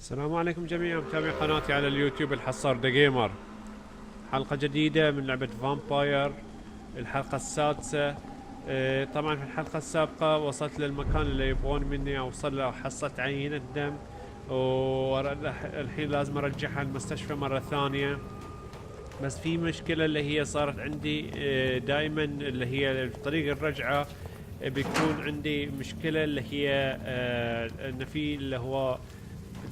السلام عليكم جميعا متابعي قناتي على اليوتيوب الحصار TheGamer. حلقة جديدة من لعبة فامباير، الحلقة السادسة. طبعا في الحلقة السابقة وصلت للمكان اللي يبغون مني اوصل له، وحصلت عينة دم، والحين لازم ارجعها المستشفى مرة ثانية. بس في مشكلة اللي هي صارت عندي، دائما اللي هي طريق الرجعة بيكون عندي مشكلة اللي هي ان في اللي هو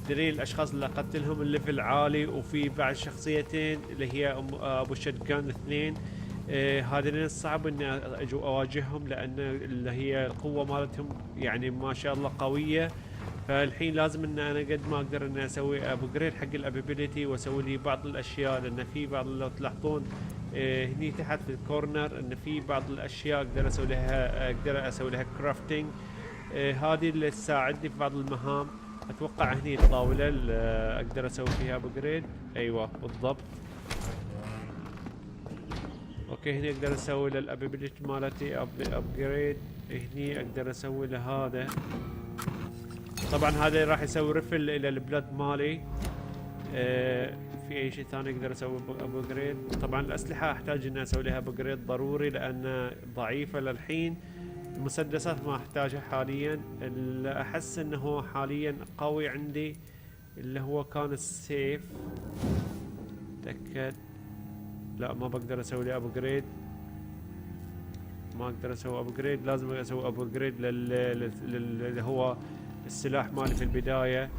دليل الاشخاص اللي قتلهم الليفل عالي، وفي بعد شخصيتين اللي هي ابو شتجان اثنين. هذين صعب اني اجو اواجههم لان اللي هي القوة مالتهم يعني ما شاء الله قوية. فالحين لازم ان انا قد ما اقدر ان اسوي ابجريد حق الابيليتي واسوي لي بعض الاشياء، لان في بعض لو تلاحظون هني تحت في الكورنر ان في بعض الاشياء اقدر اسوي لها كرافتنج. هذه اللي تساعدني في بعض المهام. اتوقع هني الطاولة اللي اقدر اسوي فيها ابجريد. ايوه بالضبط. اوكي هني اقدر اسوي للابيليتي مالتي ابجريد. هني اقدر اسوي لهذا. طبعا هذا راح يسوي ريفل الى البلد مالي. في اي شيء ثاني اقدر اسوي ابجريد؟ طبعا الاسلحة احتاج اني اسوي لها ابجريد ضروري لان ضعيفة للحين. المسدسات ما احتاجها حاليا. اللي احس انه هو حاليا قوي عندي اللي هو كان السيف. تأكد. لا ما بقدر اسوي لي ابجريد، ما اقدر اسوي ابجريد. لازم اسوي ابجريد اللي هو السلاح مالي في البداية.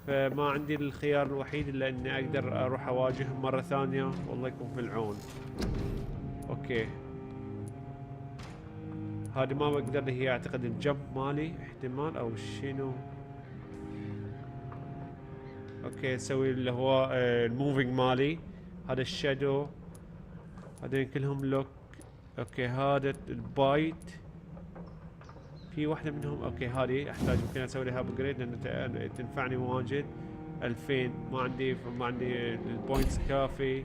فما عندي الخيار الوحيد الا اني اقدر اروح اواجههم مرة ثانية. والله يكون في العون. اوكي هذه ما بقدر، هي اعتقد الجمب مالي احتمال او شنو. اوكي اسوي اللي هو الموفينج مالي. هذا الشادو، هذين كلهم لوك. اوكي هذا البايت، في واحدة منهم. اوكي هذه احتاج ممكن اسوي لها ابجريد لان تنفعني واجد. 2000 ما عندي البوينتس كافي.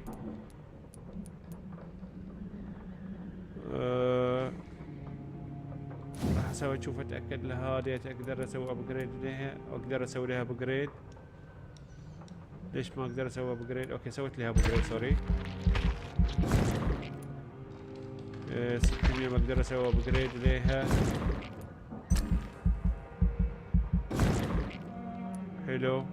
راح اسوي اشوف اتاكد لهذه اقدر اسوي ابجريد لها. اقدر اسوي لها ابجريد. ليش ما اقدر اسوي ابجريد؟ اوكي سويت لها ابجريد سوري. 600 بقدر اسوي ابجريد لها. حلو.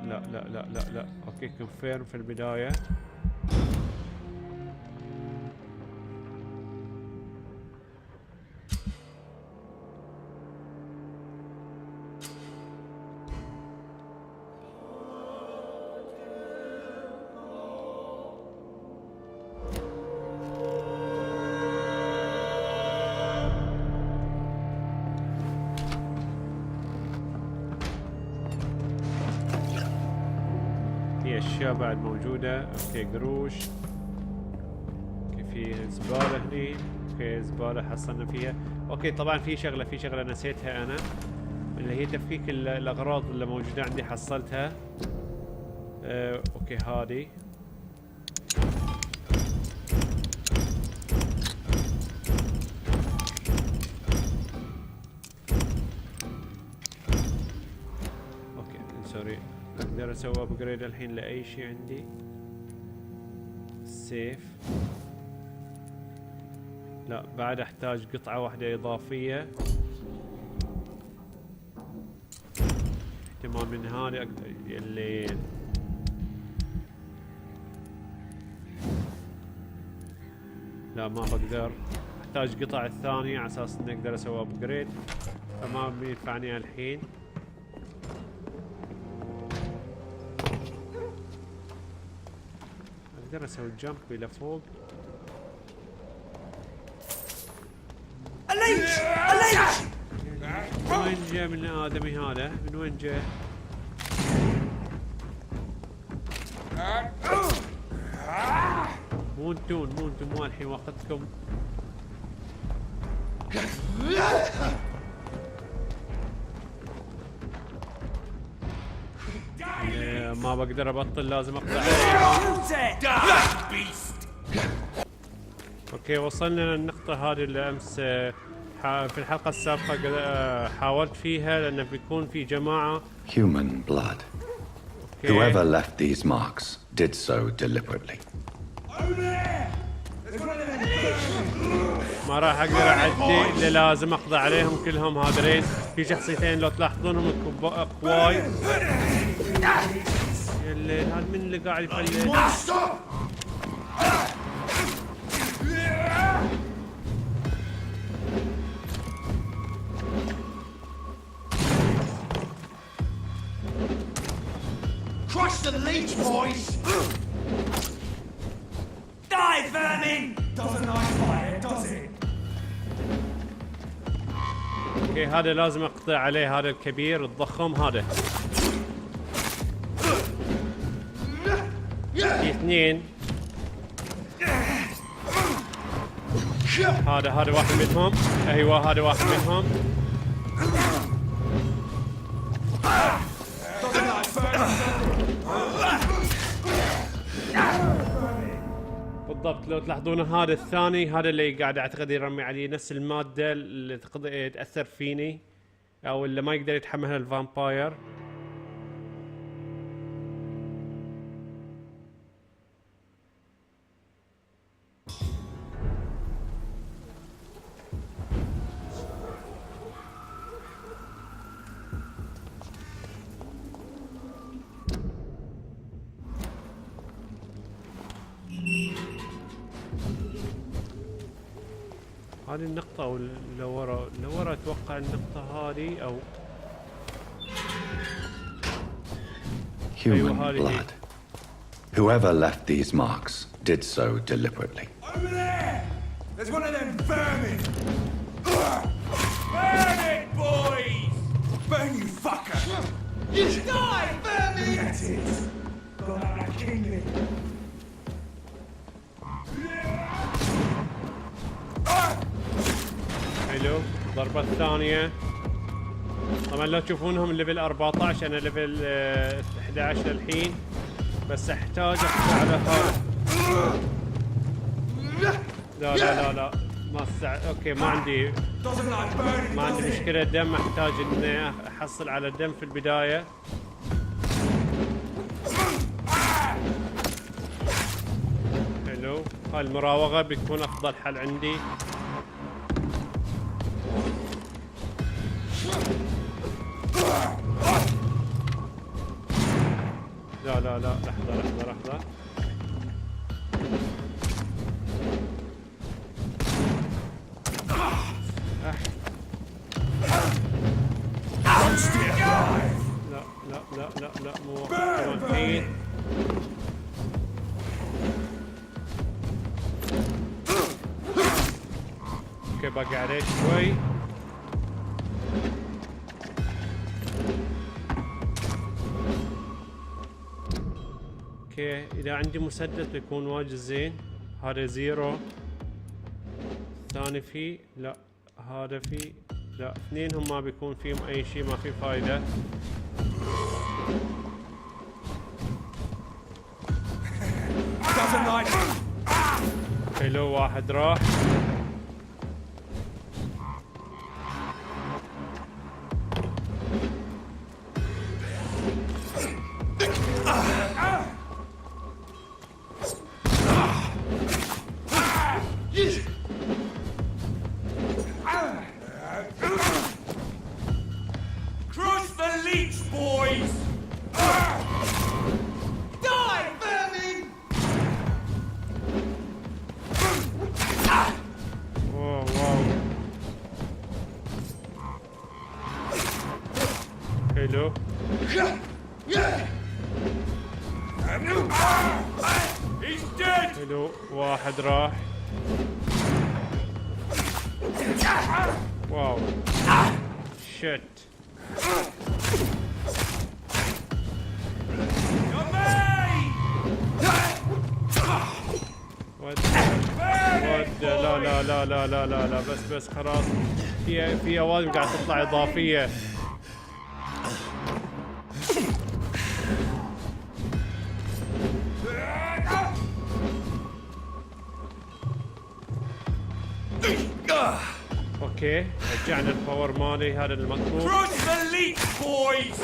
لا لا لا لا لا. اوكي كونفيرم في البداية. اشياء بعد موجودة. اوكي قروش. اوكي في زبالة هني. اوكي زبالة حصلنا فيها. اوكي طبعا في شغلة نسيتها انا اللي هي تفكيك الاغراض اللي موجودة عندي حصلتها. اوكي هذه. اوكي سوري. اقدر اسوي ابجريد الحين لاي شيء عندي. السيف لا بعد احتاج قطعة واحدة اضافية. احتمال من هذه اللي لا ما بقدر. احتاج قطع الثانية على اساس اني اقدر اسوي ابجريد، فما بينفعني الحين. اقدر اسوي جمب الى فوق. الليش من وين جاء من ادمي هذا؟ من وين جاء؟ مو انتم مو الحين وقتكم. ما بقدر ابطل، لازم اقطع. اوكي وصلنا للنقطة هذه اللي امس في الحلقة السابقة حاولت فيها لأنه بيكون في جماعة. Human blood. Whoever left these marks did so deliberately. ما راح اقدر اعدي اللي لازم اقضي عليهم كلهم هذولين. في شخصيتين لو تلاحظونهم اقواي. يا الليل هذا من اللي قاعد يفلل؟ Crush the leech, boys! Die, vermin! Doesn't like fire, does it? اوكي هذا لازم اقضي عليه، هذا الكبير الضخم هذا. في اثنين. هذا واحد منهم. ايوه هذا واحد منهم. بالضبط لو تلاحظون هذا الثاني، هذا اللي قاعد اعتقد يرمي عليه نفس المادة اللي تأثر فيني او اللي ما يقدر يتحملها الفامباير. هذه النقطة او لورا اتوقع النقطة هذه او Human blood. Whoever left these marks did so deliberately. Over there! There's one of them vermin! Burn it, boys! Burn you fucker! You die, vermin! That's it. Got out of kingdom. حلو. الضربة الثانية طبعا لو تشوفونهم ليفل 14 انا ليفل 11 للحين، بس احتاج اقضي على هذا. لا ما اوكي ما عندي مشكلة دم، احتاج اني احصل على الدم في البداية. حلو هاي المراوغة بتكون افضل حل عندي. لا لحظة. لا مو وقت الحين. اوكي باقي عليه شوي. اوكي اذا عندي مسدس بيكون واجد زين. هذا زيرو، الثاني فيه لا، هذا فيه لا، اثنينهم ما بيكون فيهم اي شيء، ما في فايدة. حلو واحد راح. حلو حلو واحد راح. واو شت. لا بس خلاص. في اوادم قاعد تطلع اضافيه. اوكي رجعنا الباور مالي هذا المطلوب. Crush the leech, boys!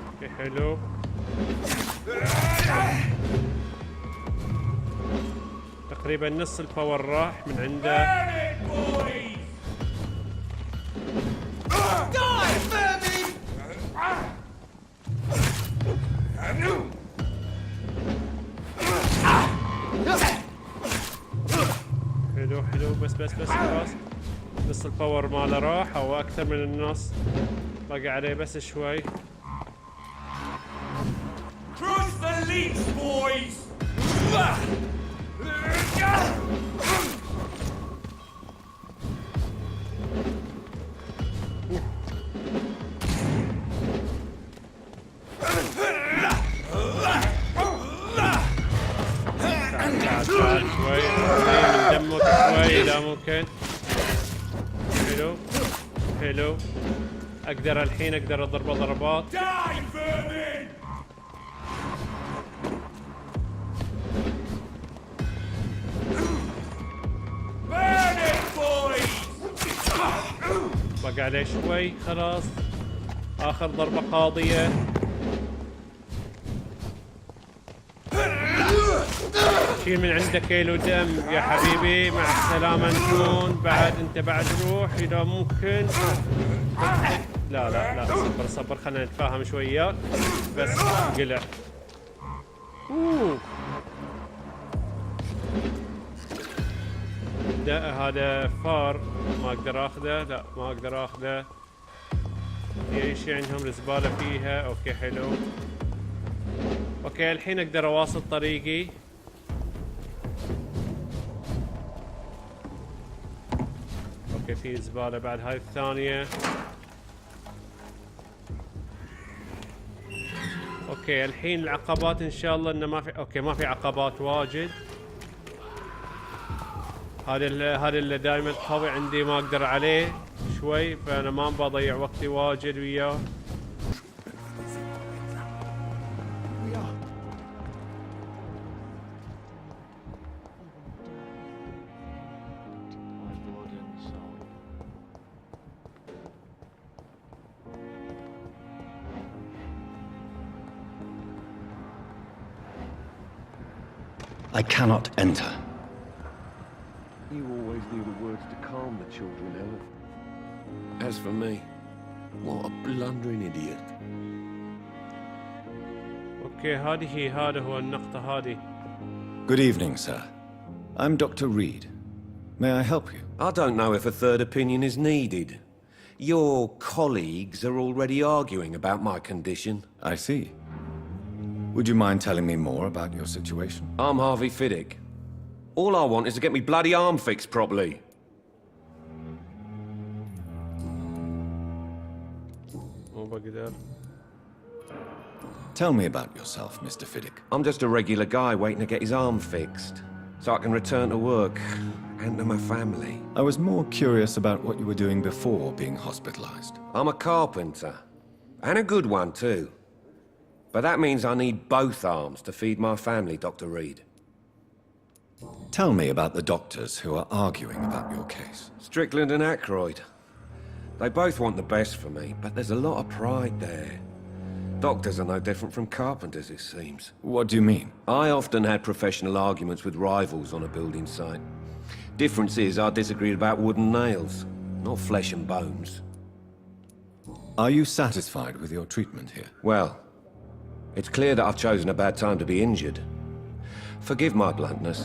اوكي حلو. تقريبا نص الباور راح من عنده. حلو حلو بس خلاص نص الباور ماله راح او اكثر من النص. باقي عليه بس شوي. Crush the leech, boys! تعال شوي من دمك شوي. لا ممكن. حلو حلو. اقدر الحين اقدر اضربه ضربات. Die, vermin! Burn it, boys! بقى عليه شوي خلاص. اخر ضربة قاضية. شيل من عندك كيلو دم يا حبيبي. مع السلامة نكون. بعد انت بعد روح اذا ممكن. لا صبر خلينا نتفاهم شوي وياك. بس قلع. هذا فار ما اقدر اخذه. لا ما اقدر اخذه. في اي شيء عندهم الزبالة فيها. اوكي حلو. اوكي الحين اقدر اواصل طريقي. اوكي في زبالة بعد هاي الثانية. اوكي الحين العقبات ان شاء الله انه ما في. اوكي ما في عقبات واجد. هذا اللي دائما قوي عندي ما اقدر عليه شوي. فانا ما بضيع وقتي واجد وياه. I cannot enter. You always knew the words to calm the children, Ellen. As for me, what a blundering idiot. اوكي هذا هو النقطة هذه. Good evening, sir. I'm Dr. Reed. May I help you? I don't know if a third opinion is needed. Your colleagues are already arguing about my condition. I see. Would you mind telling me more about your situation? I'm Harvey Fiddick. All I want is to get me bloody arm fixed properly. مو بقدر. Tell me about yourself, Mr. Fiddick. I'm just a regular guy waiting to get his arm fixed, so I can return to work and to my family. I was more curious about what you were doing before being hospitalized. I'm a carpenter, and a good one too. But that means I need both arms to feed my family, Dr. Reed. Tell me about the doctors who are arguing about your case. Strickland and Aykroyd. They both want the best for me, but there's a lot of pride there. Doctors are no different from carpenters, it seems. What do you mean? I often had professional arguments with rivals on a building site. Difference is I disagreed about wooden nails, not flesh and bones. Are you satisfied with your treatment here? Well, it's clear that I've chosen a bad time to be injured. Forgive my bluntness,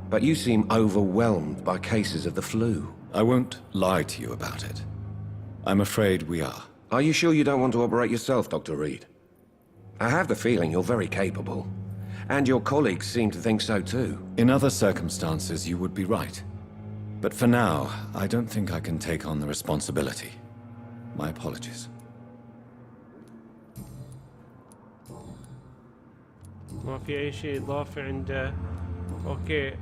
but you seem overwhelmed by cases of the flu. I won't lie to you about it. I'm afraid we are. Are you sure you don't want to operate yourself, Dr. Reed? I have the feeling you're very capable, and your colleagues seem to think so too. In other circumstances, you would be right. But for now, I don't think I can take on the responsibility. My apologies. ما في أي شيء إضافي عنده. أوكي.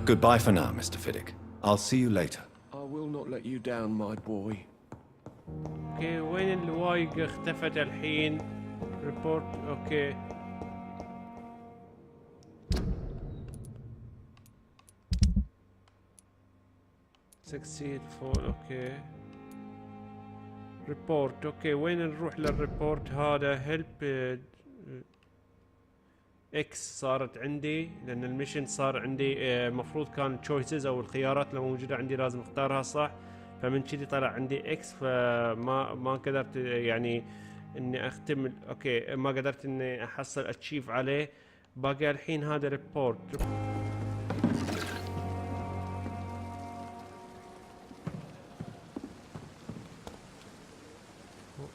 Goodbye for now, Mr. Fiddick. I'll see you later. I will not let you down, my boy. اوكي وين الوايق اختفت الحين؟ ريبورت اوكي. سكسيد فول اوكي. ريبورت اوكي وين نروح للريبورت هذا؟ هيلب اكس صارت عندي لان الميشن صار عندي مفروض كان تشويسز او الخيارات اللي موجوده عندي لازم اختارها صح، فمن كذي طلع عندي اكس، فما قدرت يعني اني اختم. اوكي ما قدرت اني احصل اتشيف عليه. باقي الحين هذا ريبورت.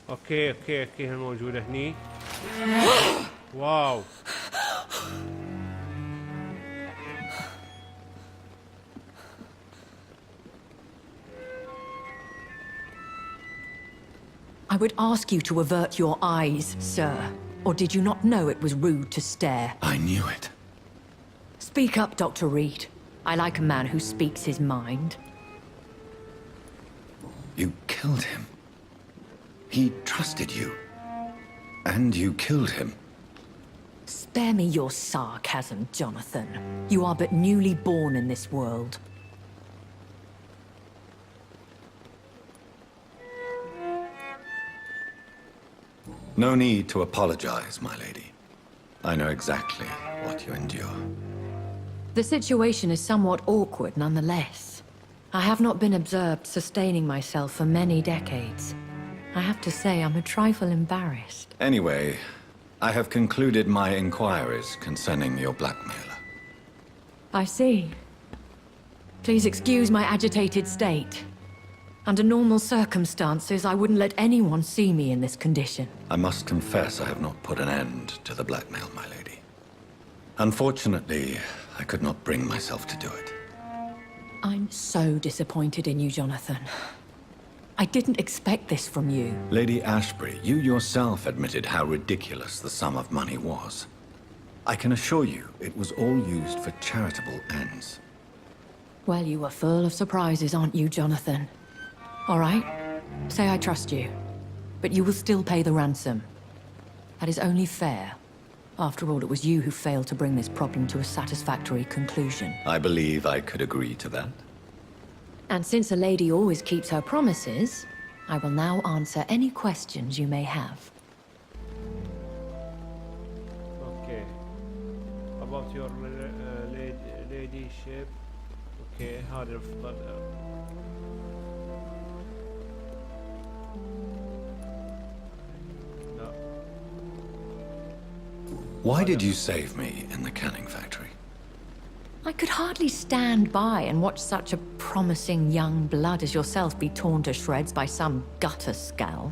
اوكي هي موجوده هني. واو I would ask you to avert your eyes, sir. Or did you not know it was rude to stare? I knew it. Speak up, Dr. Reed. I like a man who speaks his mind. You killed him. He trusted you. And you killed him. Spare me your sarcasm, Jonathan. You are but newly born in this world. No need to apologize, my lady. I know exactly what you endure. The situation is somewhat awkward nonetheless. I have not been observed sustaining myself for many decades. I have to say I'm a trifle embarrassed. Anyway, I have concluded my inquiries concerning your blackmailer. I see. Please excuse my agitated state. Under normal circumstances, I wouldn't let anyone see me in this condition. I must confess I have not put an end to the blackmail, my lady. Unfortunately, I could not bring myself to do it. I'm so disappointed in you, Jonathan. I didn't expect this from you. Lady Ashbury, you yourself admitted how ridiculous the sum of money was. I can assure you it was all used for charitable ends. Well, you are full of surprises, aren't you, Jonathan? All right, say I trust you, but you will still pay the ransom. That is only fair. After all, it was you who failed to bring this problem to a satisfactory conclusion. I believe I could agree to that. And since a lady always keeps her promises, I will now answer any questions you may have. Okay. About your ladyship. Okay, هذا الأفضل. Why did you save me in the canning factory? I could hardly stand by and watch such a promising young blood as yourself be torn to shreds by some gutter scowl.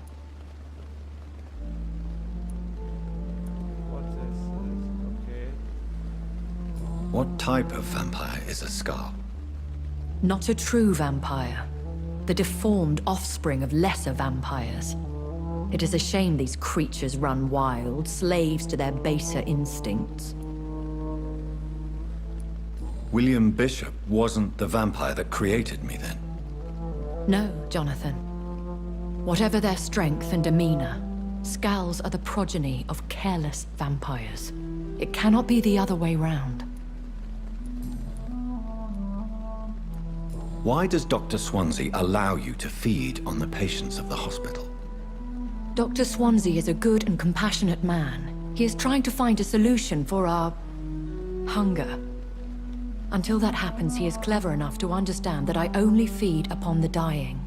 What is this? Okay. What type of vampire is a Scar? Not a true vampire. The deformed offspring of lesser vampires. It is a shame these creatures run wild, slaves to their baser instincts. William Bishop wasn't the vampire that created me then? No, Jonathan. Whatever their strength and demeanor, Scowls are the progeny of careless vampires. It cannot be the other way round. Why does Dr. Swansea allow you to feed on the patients of the hospital? Dr. Swansea is a good and compassionate man. He is trying to find a solution for our hunger. Until that happens, he is clever enough to understand that I only feed upon the dying.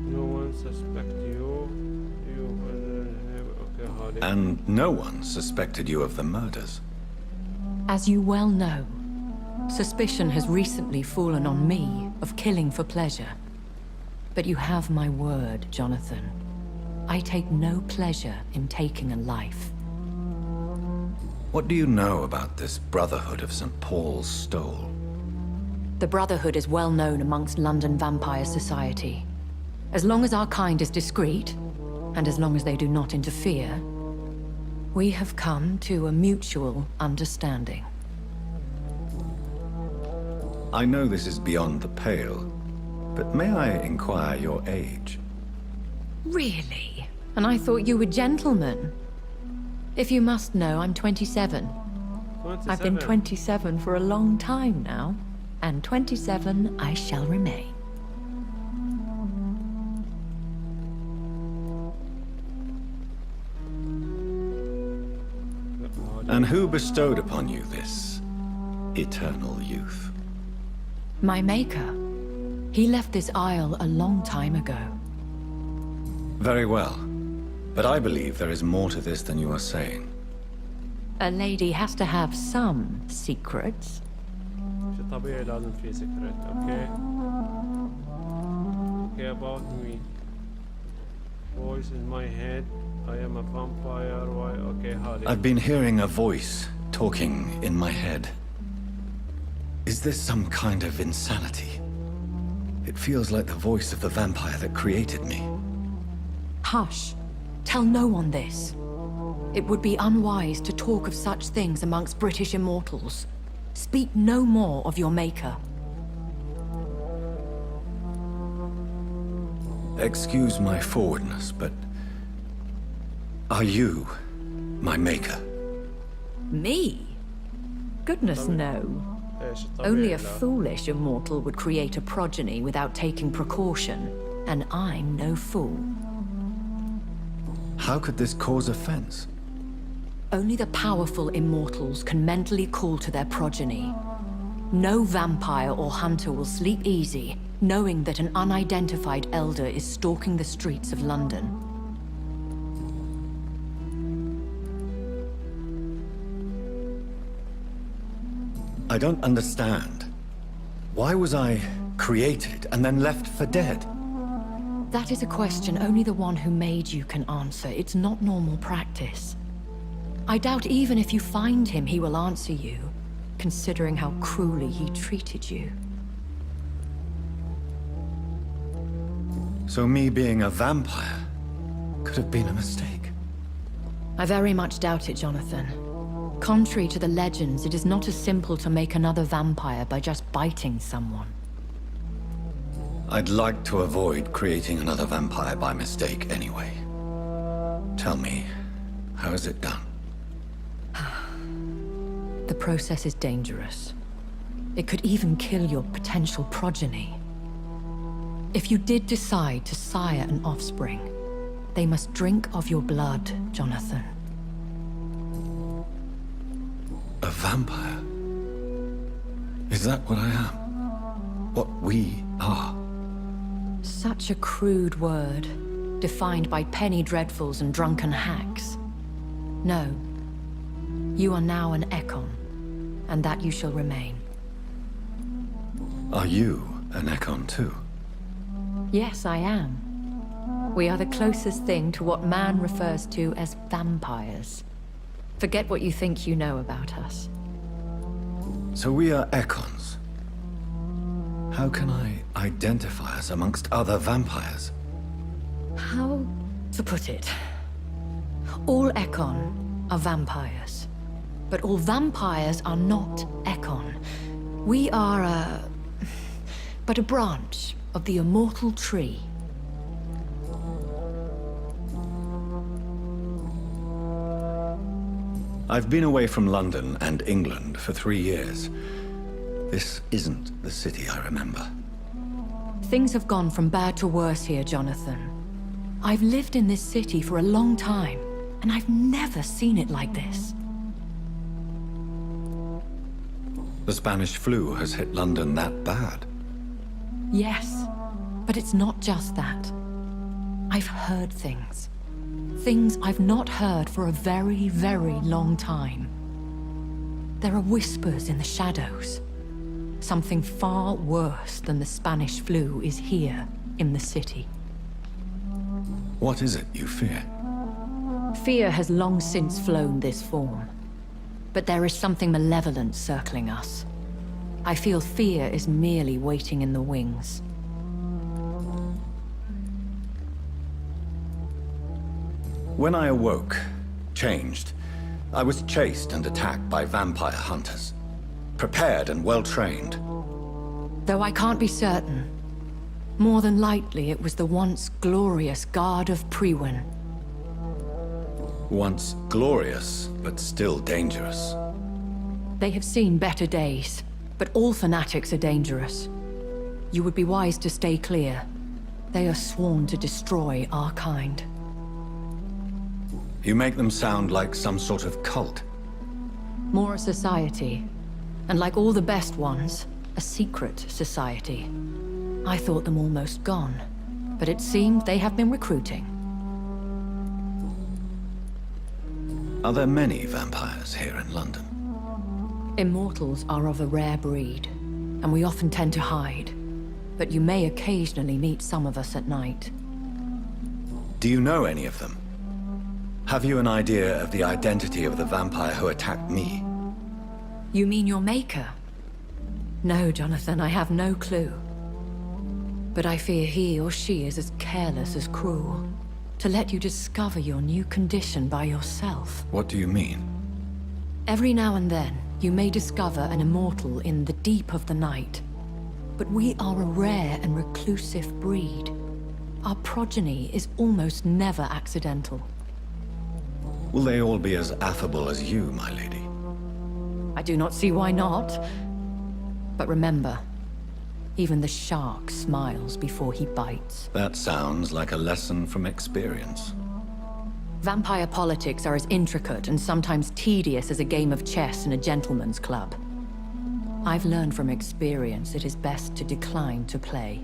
No one suspects you. Okay, And no one suspected you of the murders. As you well know, suspicion has recently fallen on me of killing for pleasure. But you have my word, Jonathan. I take no pleasure in taking a life. What do you know about this Brotherhood of St. Paul's Stole? The Brotherhood is well known amongst London Vampire Society. As long as our kind is discreet, and as long as they do not interfere, We have come to a mutual understanding. I know this is beyond the pale, but may I inquire your age? Really? And I thought you were gentlemen. If you must know, I'm 27. I've been 27 for a long time now, and 27 I shall remain. And who bestowed upon you this eternal youth? My maker. He left this isle a long time ago. Very well. But I believe there is more to this than you are saying. A lady has to have some secrets. شي طبيعي لازم في سكرت. Okay. Okay, about me. Voice in my head. I am a vampire. Why? Okay, هذه. I've been hearing a voice talking in my head. Is this some kind of insanity? It feels like the voice of the vampire that created me. Hush. Tell no one this. It would be unwise to talk of such things amongst British immortals. Speak no more of your maker. Excuse my forwardness, but are you my maker? Me? Goodness, no. إيش Only الطبيعي a لا. foolish immortal would create a progeny without taking precaution, and I'm no fool. How could this cause offense? Only the powerful immortals can mentally call to their progeny. No vampire or hunter will sleep easy, knowing that an unidentified elder is stalking the streets of London. I don't understand. Why was I created and then left for dead? That is a question only the one who made you can answer. It's not normal practice. I doubt even if you find him, he will answer you, considering how cruelly he treated you. So me being a vampire could have been a mistake. I very much doubt it, Jonathan. Contrary to the legends, it is not as simple to make another vampire by just biting someone. I'd like to avoid creating another vampire by mistake anyway. Tell me, how is it done? The process is dangerous. It could even kill your potential progeny. If you did decide to sire an offspring, they must drink of your blood, Jonathan. A vampire? Is that what I am? What we are? Such a crude word, defined by penny dreadfuls and drunken hacks. No. You are now an Ekon, and that you shall remain. Are you an Ekon too? Yes, I am. We are the closest thing to what man refers to as vampires. Forget what you think you know about us. So we are Ekons. How can I identify us amongst other vampires? How to put it? All Ekon are vampires. But all vampires are not Ekon. We are but a branch of the immortal tree. I've been away from London and England for 3 years. This isn't the city I remember. Things have gone from bad to worse here, Jonathan. I've lived in this city for a long time, and I've never seen it like this. The Spanish flu has hit London that bad. Yes, but it's not just that. I've heard things. Things I've not heard for a very, very long time. There are whispers in the shadows. Something far worse than the Spanish flu is here in the city. What is it you fear? Fear has long since flown this form. But there is something malevolent circling us. I feel fear is merely waiting in the wings. When I awoke, changed, I was chased and attacked by vampire hunters. Prepared and well-trained. Though I can't be certain, more than likely it was the once glorious Guard of Priwen. Once glorious, but still dangerous. They have seen better days, but all fanatics are dangerous. You would be wise to stay clear. They are sworn to destroy our kind. You make them sound like some sort of cult. More a society, and like all the best ones, a secret society. I thought them almost gone, but it seemed they have been recruiting. Are there many vampires here in London? Immortals are of a rare breed, and we often tend to hide. But you may occasionally meet some of us at night. Do you know any of them? Have you an idea of the identity of the vampire who attacked me? You mean your maker? No, Jonathan, I have no clue. But I fear he or she is as careless as cruel. To let you discover your new condition by yourself. What do you mean? Every now and then, you may discover an immortal in the deep of the night. But we are a rare and reclusive breed. Our progeny is almost never accidental. Will they all be as affable as you, my lady? I do not see why not. But remember, even the shark smiles before he bites. That sounds like a lesson from experience. Vampire politics are as intricate and sometimes tedious as a game of chess in a gentleman's club. I've learned from experience it is best to decline to play.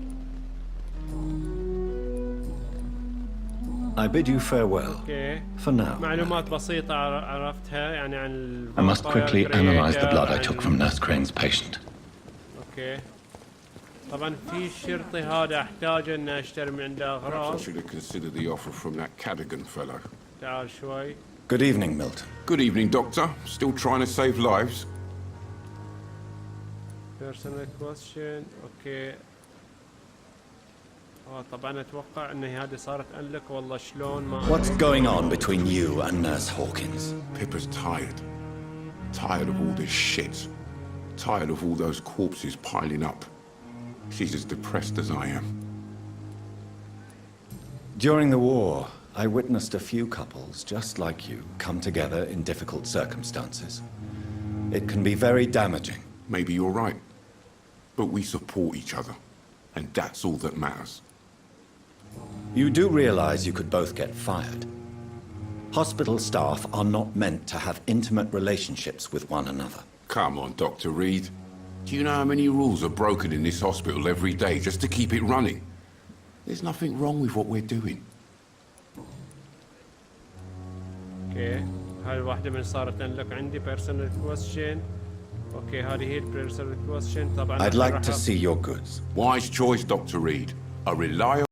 I bid you farewell. Okay. For now. معلومات بسيطة عرفتها يعني عن I must quickly analyze the blood I took from Nurse Crane's patient. اوكي. طبعا في الشرطي هذا احتاج ان اشتري من عنده Perhaps I اغراض. should have considered the offer from that Cadogan fellow. تعال شوي. Good evening, Milton. Good evening, Doctor. Still trying to save lives? Personal question. اوكي. طبعا اتوقع ان هذه صارت انلك والله شلون ما What's going on between you and Nurse Hawkins? Pippa's tired. Tired of all this shit. Tired of all those corpses piling up. She's as depressed as I am. During the war, I witnessed a few couples just like you come together in difficult circumstances. It can be very damaging. Maybe you're right. But we support each other. And that's all that matters. You do realize you could both get fired. Hospital staff are not meant to have intimate relationships with one another. Come on, Dr. Reed. Do you know how many rules are broken in this hospital every day just to keep it running? There's nothing wrong with what we're doing. اوكي. هاي واحدة من صارت انلك عندي personal question. اوكي هذه هي personal question طبعا. I'd like to see your goods. Wise choice, Dr. Reed. A reliable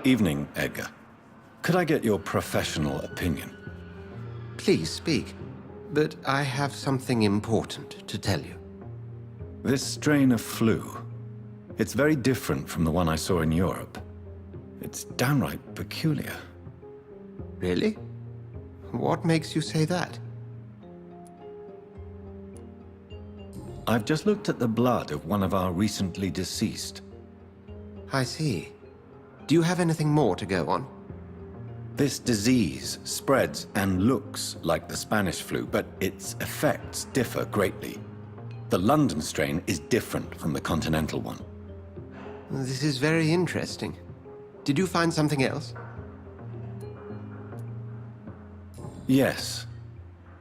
Evening, Edgar. Could I get your professional opinion? Please speak, but I have something important to tell you. This strain of flu, it's very different from the one I saw in Europe. It's downright peculiar. Really? What makes you say that? I've just looked at the blood of one of our recently deceased. I see. Do you have anything more to go on? This disease spreads and looks like the Spanish flu, but its effects differ greatly. The London strain is different from the continental one. This is very interesting. Did you find something else? Yes.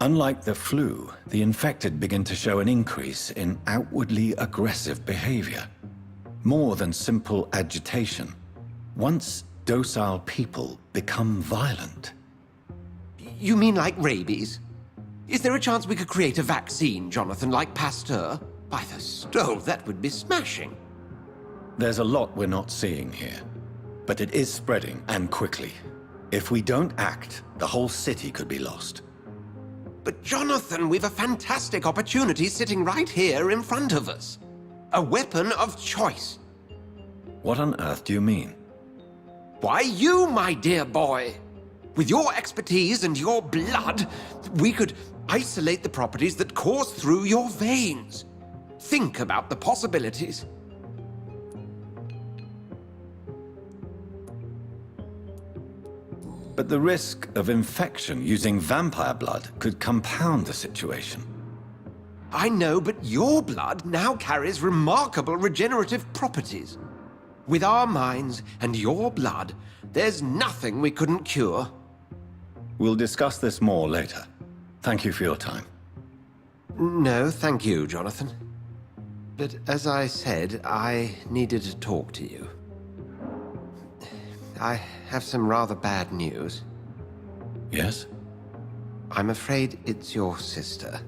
Unlike the flu, the infected begin to show an increase in outwardly aggressive behavior. More than simple agitation. Once docile people become violent. You mean like rabies? Is there a chance we could create a vaccine, Jonathan, like Pasteur? By the stove, that would be smashing. There's a lot we're not seeing here. But it is spreading, and quickly. If we don't act, the whole city could be lost. But Jonathan, we've a fantastic opportunity sitting right here in front of us. A weapon of choice. What on earth do you mean? Why, you, my dear boy. With your expertise and your blood, we could isolate the properties that course through your veins. Think about the possibilities. But the risk of infection using vampire blood could compound the situation. I know, but your blood now carries remarkable regenerative properties. With our minds and your blood, there's nothing we couldn't cure. We'll discuss this more later. Thank you for your time. No, thank you, Jonathan. But as I said, I needed to talk to you. I have some rather bad news. Yes? I'm afraid it's your sister.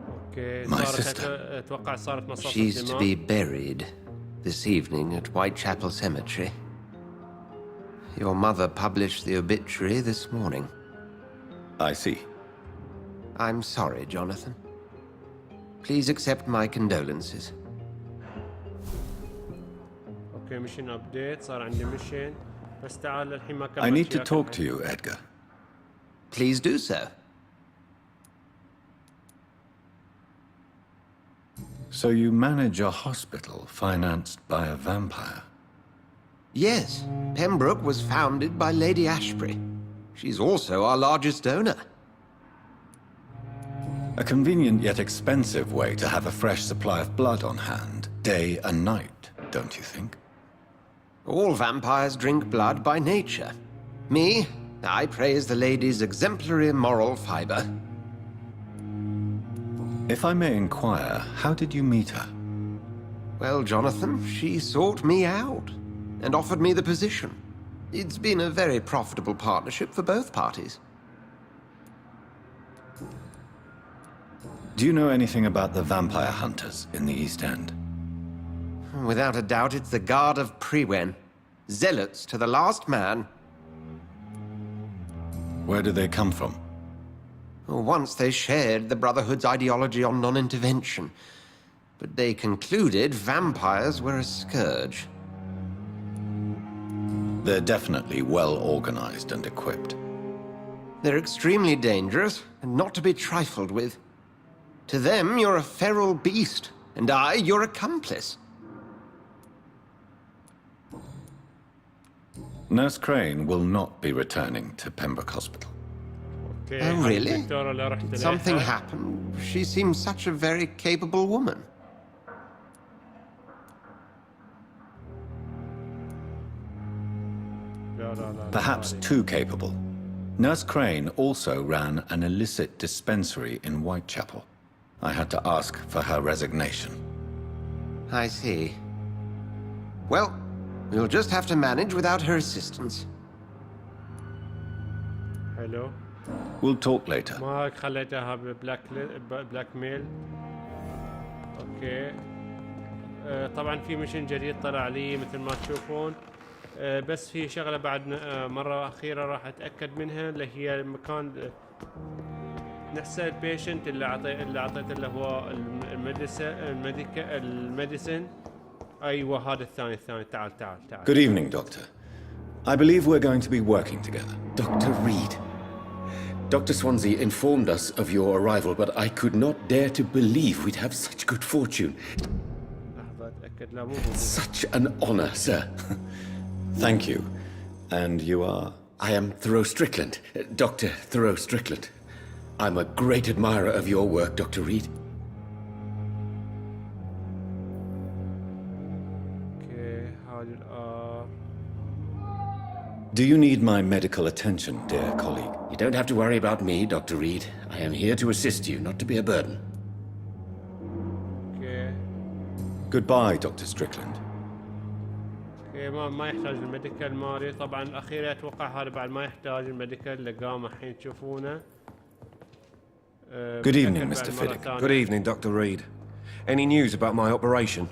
اوكي My صارت sister. اتوقع صارت مصاص She's to be الدماء. buried this evening at Whitechapel Cemetery. Your mother published the obituary this morning. I see. I'm sorry, Jonathan. Please accept my condolences. اوكي ميشن ابديت صار عندي ميشن بس تعال الحين ما I كملت need to وياك talk to الحين. you, Edgar. Please do so. So you manage a hospital financed by a vampire? Yes, Pembroke was founded by Lady Ashbury. She's also our largest donor. A convenient yet expensive way to have a fresh supply of blood on hand, day and night, don't you think? All vampires drink blood by nature. Me, I praise the lady's exemplary moral fiber. If I may inquire, how did you meet her? Well, Jonathan, she sought me out and offered me the position. It's been a very profitable partnership for both parties. Do you know anything about the vampire hunters in the East End? Without a doubt, it's the Guard of Prewen. Zealots to the last man. Where do they come from? Once they shared the Brotherhood's ideology on non-intervention, but they concluded vampires were a scourge. They're definitely well organized and equipped. They're extremely dangerous and not to be trifled with. To them, you're a feral beast, and I, your accomplice. Nurse Crane will not be returning to Pembroke Hospital. اوكي Oh, هاي really? الدكتورة اللي رحت Did لها. something happen? She seems such a very capable woman. لا لا لا Perhaps too capable. Nurse Crane also ran an illicit dispensary in Whitechapel. I had to ask for her resignation. I see. Well, we'll just have to manage without her assistance. حلو We'll talk later. ما خليتها ببلاك ميل. اوكي طبعا في ميشن جديد طلع لي مثل ما تشوفون بس في شغله بعد مره اخيره راح اتاكد منها اللي هي المكان نفس البيشنت اللي اعطيته اللي هو الميديسن. ايوه هذا الثاني تعال. Good evening, Doctor. I believe we're going to be working together. Dr. Reed. Dr. Swansea informed us of your arrival, but I could not dare to believe we'd have such good fortune. لحظة اتاكد لا مو Such an honor, sir. Thank you. And you are? I am Thoreau Strickland, Dr. Thoreau Strickland. I'm a great admirer of your work, Dr. Reed. اوكي هذا Do you need my medical attention, dear colleague? You don't have to worry about me, Dr. Reed. I am here to assist you, not to be a burden. اوكي Goodbye, Dr. Strickland. اوكي ما يحتاج الميديكال مالي طبعا. الاخير اتوقع هذا بعد ما يحتاج الميديكال اللي قام الحين تشوفونه. Good evening, Mr. Fiddick. Good evening, Dr. Reed. Any news about my operation?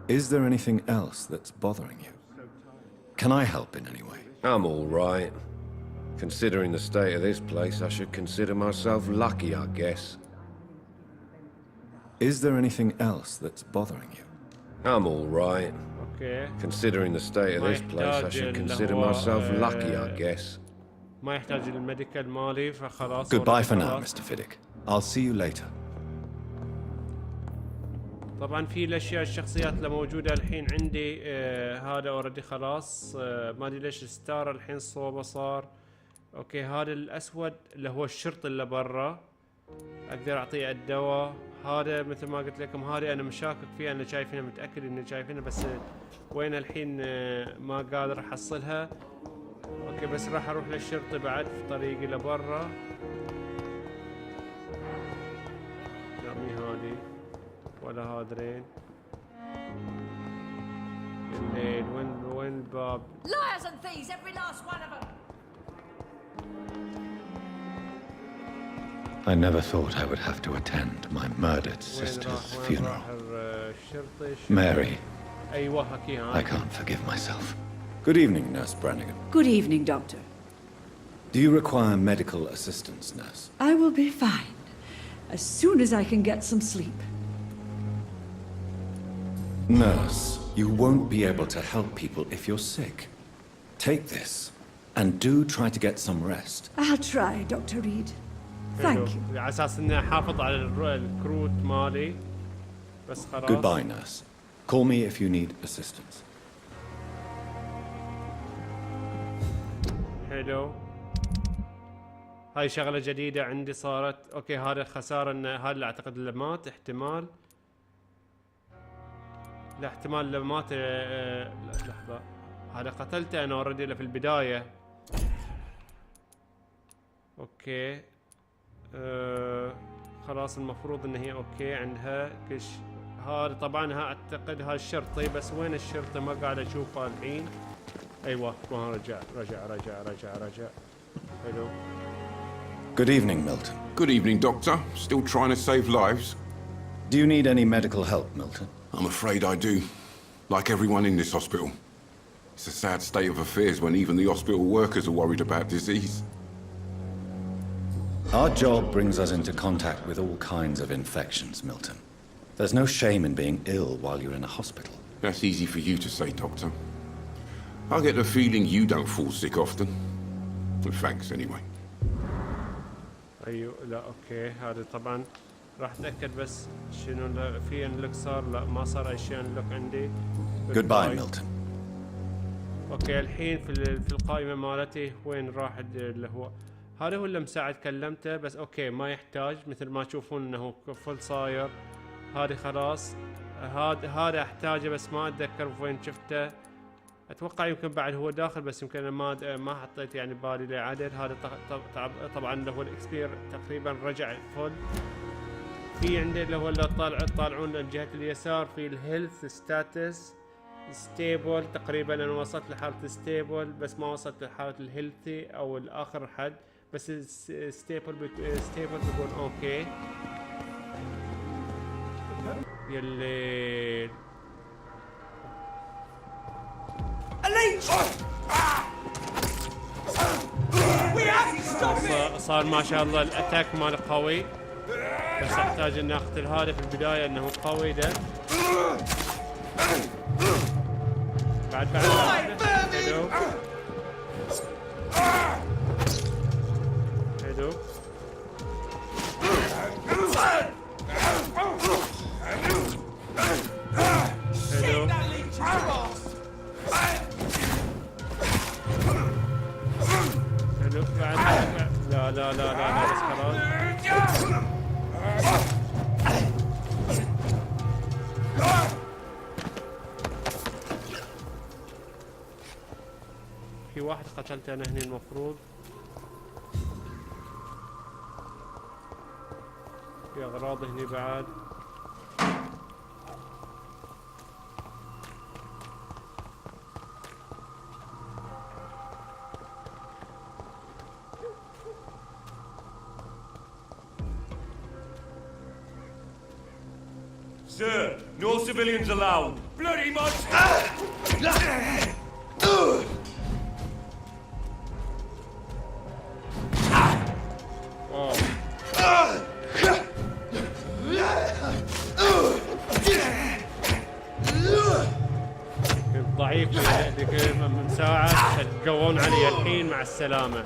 Is there anything else that's bothering you? Can I help in any way? I'm all right. Considering the state of this place, I should consider myself lucky, I guess. Is there anything else that's bothering you? I'm all right. اوكي Considering the state of this place, I should consider myself lucky, I guess. ما يحتاج الميديكال مالي فخلاص. Goodbye for now, خلاص. Mr. Fiddick. I'll see you later. طبعا في الاشياء الشخصيات اللي موجوده الحين عندي هذا اوريدي خلاص. ما ادري ليش الستار الحين صوبه صار. اوكي هذا الاسود اللي هو الشرطي اللي برا اقدر اعطيه الدواء. هذا مثل ما قلت لكم هذه انا مشاكك فيه. انا شايفينها متاكد اني شايفينها بس وين الحين ما قادر احصلها. اوكي بس راح اروح للشرطي بعد في طريقي لبرا. لا مي هذه ولا هادرين. الليل وين الباب؟ Liars and thieves, every last one of them! I never thought I would have to attend my murdered sister's funeral. Mary, أيوة I can't forgive myself. Good evening, Nurse Brannigan. Good evening, Doctor. Do you require medical assistance, Nurse? I will be fine as soon as I can get some sleep. Nurse, you won't be able to help people if you're sick. Take this, and do try to get some rest. I'll try, Dr. Reed. Thank you. على أساس إني أحافظ على الكروت مالي بس خلاص. Goodbye, Nurse. Call me if you need assistance. حلو. هاي شغلة جديدة عندي صارت. أوكي هذا خسارة إن هذا اللي أعتقد اللي مات احتمال. لا احتمال اللي مات لا لحظة. هذا قتلته أنا أوريدي في البداية. أوكي. خلاص المفروض إن هي أوكي عندها كش. هذا طبعا أعتقد هذا الشرطي بس وين الشرطي ما قاعد أشوفه الحين. أيوة ما رجع. حلو. Good evening, Milton. Good evening, Doctor. Still trying to save lives? Do you need any medical help, Milton? I'm afraid I do. Like everyone in this hospital. It's a sad state of affairs when even the hospital workers are worried about disease. Our job brings us into contact with all kinds of infections, Milton. There's no shame in being ill while you're in a hospital. That's easy for you to say, Doctor. I get the feeling you don't fall sick often. Well, thanks, anyway. أيوة لا أوكي هذا طبعا راح أتأكد بس شنو في انلوك صار. لا ما صار أي شيء انلوك عندي. Goodbye, Milton. اوكي الحين في القائمة مالتي وين راح اللي هو هذا هو اللي مساعد كلمته بس اوكي ما يحتاج مثل ما تشوفون انه فل صاير. هذه خلاص. هذا احتاجه بس ما اتذكر وين شفته. اتوقع يمكن بعد هو داخل بس يمكن ما حطيت يعني بالي له عدد. هذا طبعا اللي هو الاكسبير تقريبا رجع فل. في عندي اللي هو اللي طالعون لجهة اليسار في الهيلث ستاتس ستيبل. تقريبا انا وصلت لحالة ستيبل بس ما وصلت لحالة الهيلثي او الاخر حد بس ستيبل بيكون اوكي. يلي leech! We have to stop it! صار ما شاء الله الاتاك ماله قوي، بس احتاج ان اقتل هذا في البدايه انه قوي ده. بعد حلو حلو حلو حلو بعد لا لا لا لا لا بس خلاص. في واحد قتلته انا هني المفروض. في اغراض هني بعد. Sir, no civilians allowed. Bloody monster! ضعيف من ساعة تقوون علي الحين مع السلامة.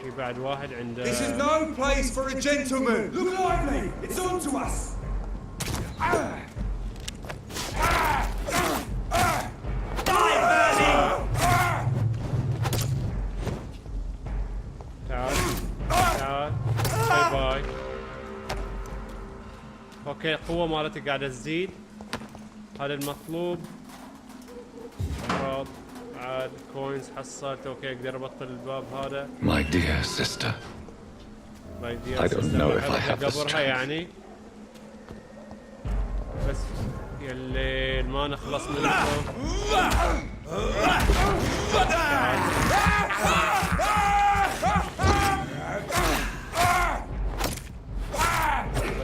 في بعد واحد عنده. This is no place for a gentleman. Look lively! It's on to us. اوكي القوة مالتي قاعدة تزيد، هذا المطلوب. اغراض عاد كوينز حصلت. اوكي اقدر ابطل الباب هذا. My dear sister, I don't know if I have the strength. يعني بس يلي ما نخلص منكم.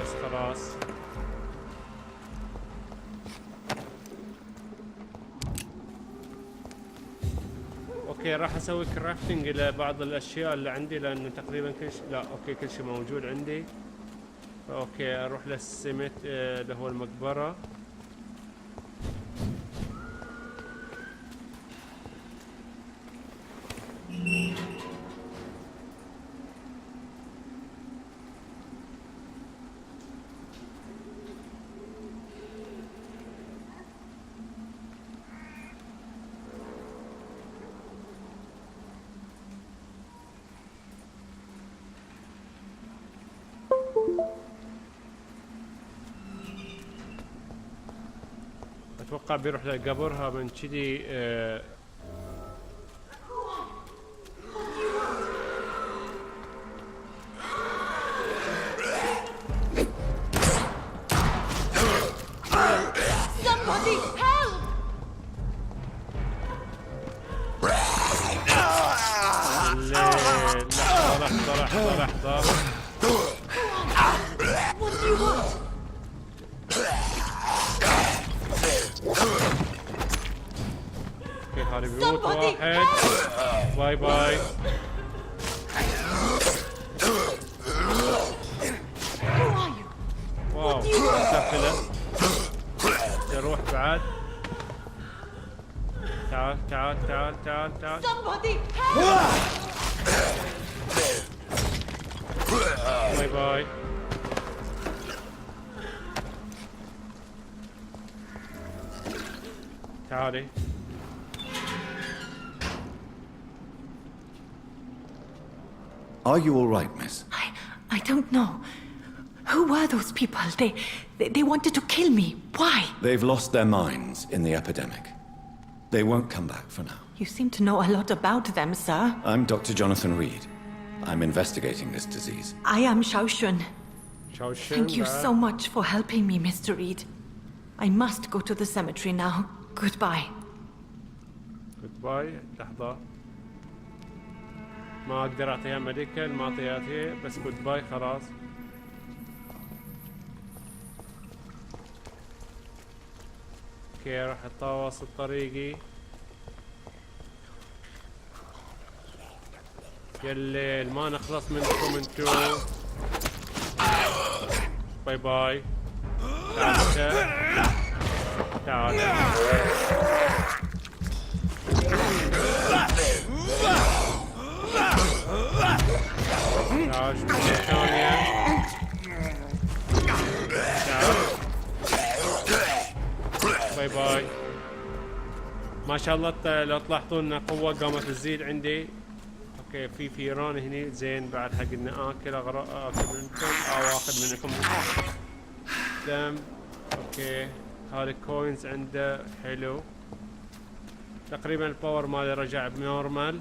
بس خلاص. اوكي راح اسوي كرافتنج الى بعض الاشياء اللي عندي لانه تقريبا كل شيء، لا اوكي كل شيء موجود عندي. اوكي اروح للسمت اللي هو المقبرة. اتوقع بيروح لقبرها من كذي. Somebody help! لحظة. What do you want? اوكي هذا بيموت واحد. باي باي. واو دخله. يروح بعد. تعال تعال تعال تعال تعال. Somebody help! باي باي. تعالي. Are you all right, miss? I don't know. Who were those people? They wanted to kill me. Why? They've lost their minds in the epidemic. They won't come back for now. You seem to know a lot about them, sir. I'm Dr. Jonathan Reed. I'm investigating this disease. I am Shaoshun. Shaoshun, Thank you so much for helping me, Mr. Reed. I must go to the cemetery now. Goodbye. Goodbye. لحظة. ما اقدر اعطيها ميديكال، ما اعطيها بس جود باي خلاص. اوكي راح اتواصل طريقي. يا الليل ما نخلص منكم انتو. باي باي. تعال تعال شوف ثانية. تعال باي باي. ما شاء الله لو تلاحظون ان قوة قامت تزيد عندي. اوكي في فيران هني زين بعد حق اني اكل اكل منكم او اخذ منكم دم. اوكي هذا الكوينز عنده حلو. تقريبا الباور مالي رجع بنورمال،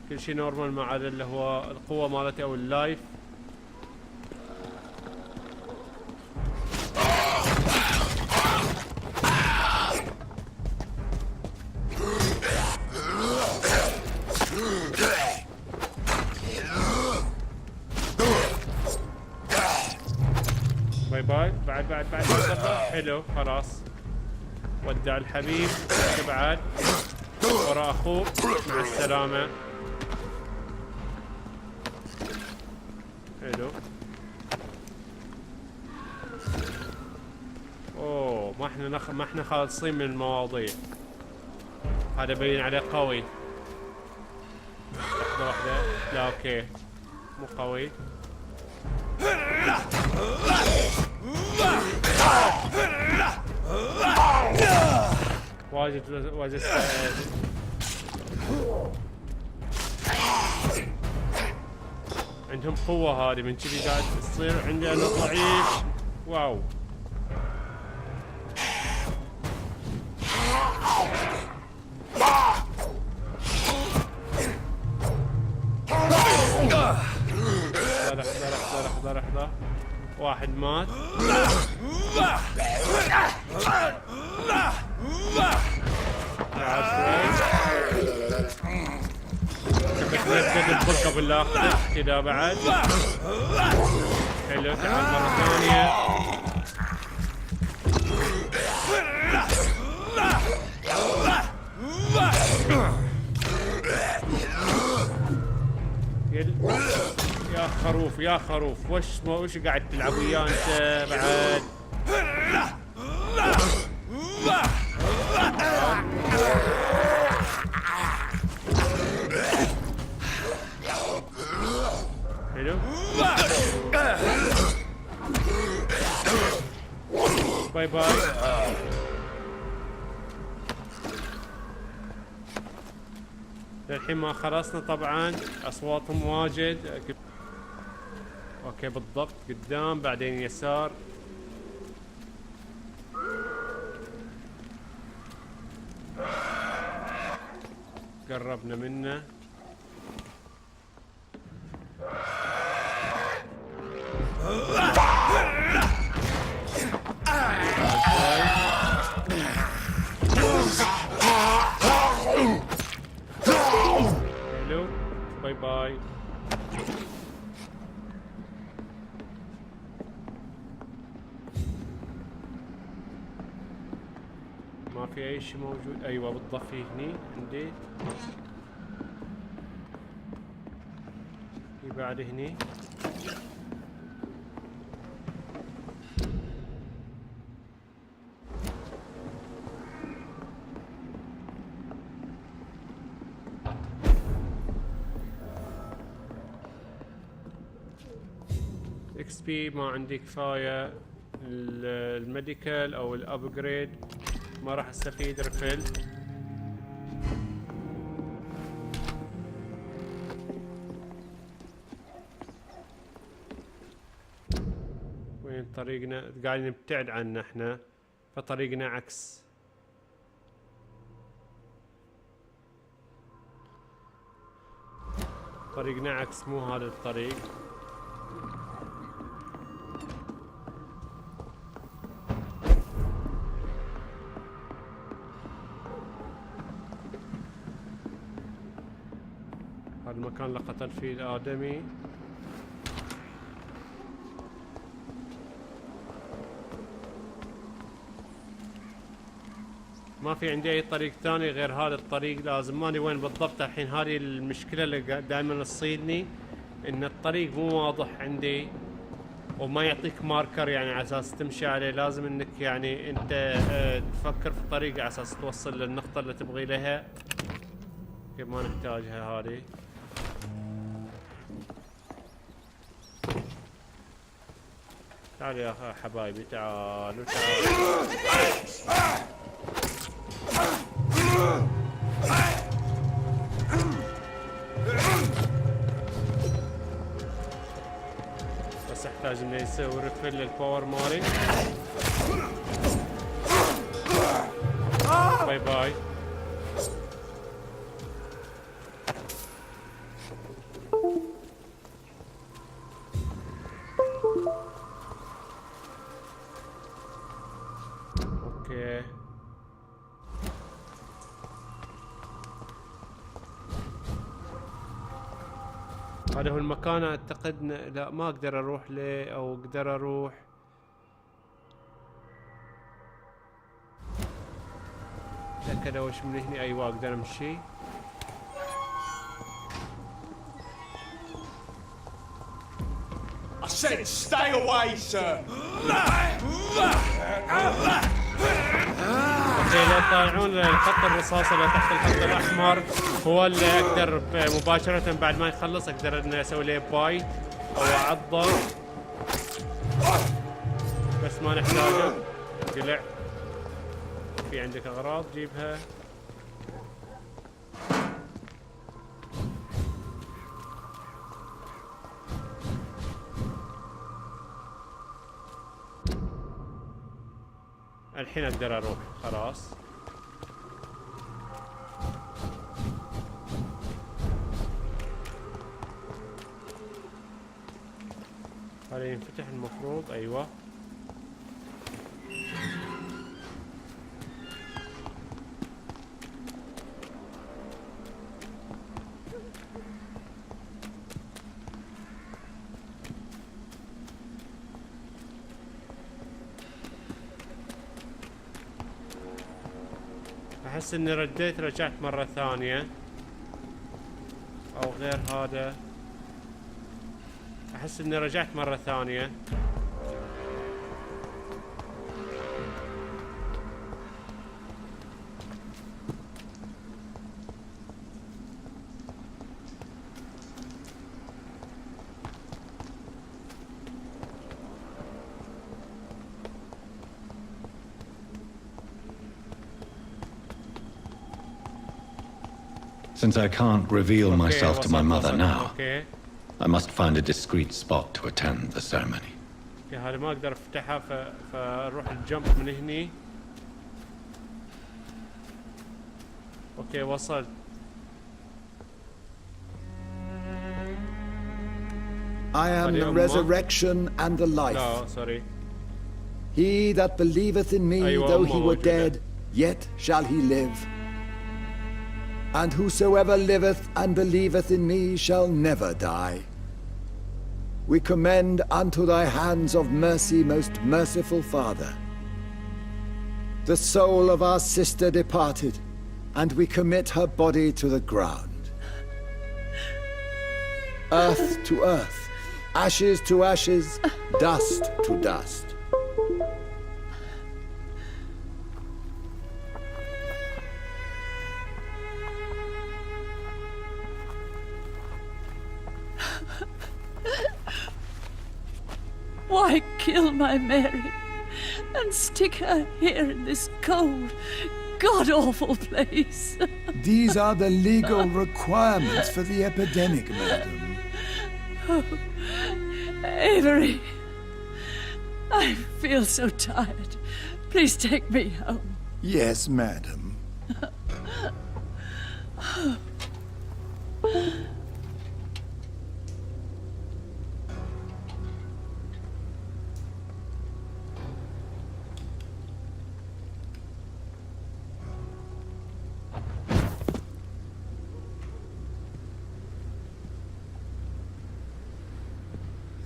كل شيء نورمال ما عدا اللي هو القوة مالتي او اللايف. باي باي. بعد حلو خلاص. ودع الحبيب بعد ورا اخوه. مع السلامة. حلو. اوه ما احنا خالصين من المواضيع. هذا باين عليه قوي. واحدة. لا اوكي مو قوي. واجد عندهم قوة هذه من كذي قاعد تصير عندي انا ضعيف. واو لحظة واحد مات. بتنزل البركة بالآخر كذا بعد. حلو تعال مرة ثانية. يا خروف يا خروف وش قاعد تلعب وياه انت بعد؟ حلو باي باي. للحين ما خلصنا طبعا. اصواتهم واجد. اوكي بالضبط قدام بعدين يسار. قربنا منه. حلو باي باي. ما في اي شيء موجود. ايوه بالضبط في هني عندي. في بعد هني. اكس بي ما عندي كفايه. الميديكال او الابجريد ما راح استفيد. ريفيل. وين طريقنا؟ قاعدين نبتعد عنه احنا فطريقنا عكس. طريقنا عكس مو هذا الطريق. المكان اللي قتل فيه الآدمي. ما في عندي أي طريق ثاني غير هذا الطريق. لازم ماني وين بالضبط الحين. هذه المشكلة اللي دائما تصيدني، إن الطريق مو واضح عندي وما يعطيك ماركر يعني على أساس تمشي عليه. لازم إنك يعني أنت تفكر في الطريق على أساس توصل للنقطة اللي تبغي لها. اوكي ما نحتاجها هذه. تعالوا يا حبايبي، تعالوا تعالوا. بس احتاج انه يسوي ريفل للباور مالي. باي باي. اوكي هذا هو المكان. اعتقد لا ما اقدر اروح له، او اقدر اروح. اتاكد وش من هنا. ايوه اقدر امشي. I said stay away, sir. اوكي لو تطالعون الخط الرصاص اللي تحت الخط الاحمر هو اللي اقدر مباشرة بعد ما يخلص اقدر اني اسوي له باي او اعضه، بس ما نحتاجه. قلع. في عندك اغراض جيبها. الحين اقدر اروح خلاص. هذا ينفتح المفروض. ايوه احس اني رجعت مرة ثانية او غير هذا. احس اني رجعت مرة ثانية. Since I can't reveal myself to my mother now, اوكي I must find a discreet spot to attend the ceremony. اوكي هذا ما اقدر افتحها فاروح الجمب من هني. اوكي وصلت. I am the resurrection and the life. No, sorry. He that believeth in me, though he were dead, yet shall he live. And whosoever liveth and believeth in me shall never die. We commend unto thy hands of mercy, most merciful Father, the soul of our sister departed, and we commit her body to the ground. Earth to earth, ashes to ashes, dust to dust. Why kill my Mary and stick her here in this cold, god-awful place? These are the legal requirements for the epidemic, madam. Oh, Avery, I feel so tired. Please take me home. Yes, madam.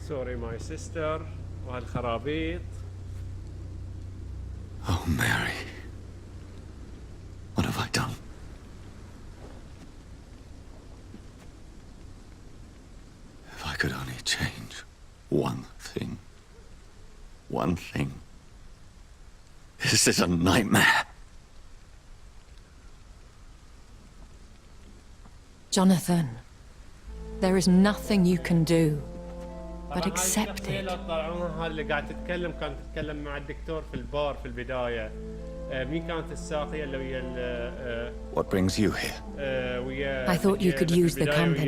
سوري ماي سيستر وهالخرابيط. Oh, Mary. What have I done? If I could only change one thing. One thing. This is a nightmare. Jonathan, there is nothing you can do but accept it. طلعوها اللي قاعد تتكلم كانت تتكلم مع الدكتور في البار في البداية. مين كانت الساقية اللي ويا What brings you here? ويا I thought you could use the company.